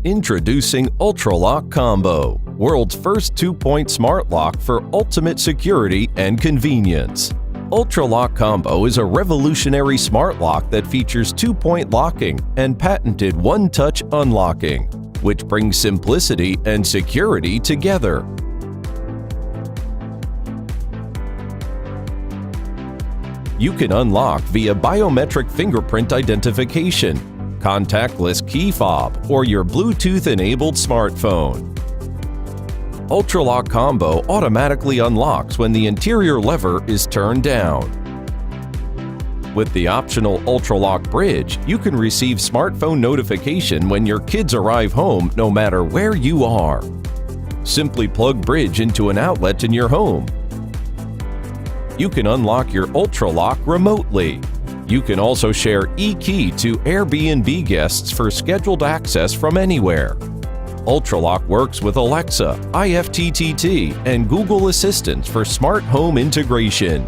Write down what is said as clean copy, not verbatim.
Introducing Ultraloq Combo, world's first 2-point smart lock for ultimate security and convenience. Ultraloq Combo is a revolutionary smart lock that features 2-point locking and patented one-touch unlocking, which brings simplicity and security together. You can unlock via biometric fingerprint identification, contactless key fob, or your Bluetooth-enabled smartphone. Ultraloq Combo automatically unlocks when the interior lever is turned down. With the optional Ultraloq Bridge, you can receive smartphone notification when your kids arrive home no matter where you are. Simply plug Bridge into an outlet in your home. You can unlock your Ultraloq remotely. You can also share eKey to Airbnb guests for scheduled access from anywhere. Ultraloq works with Alexa, IFTTT, and Google Assistant for smart home integration.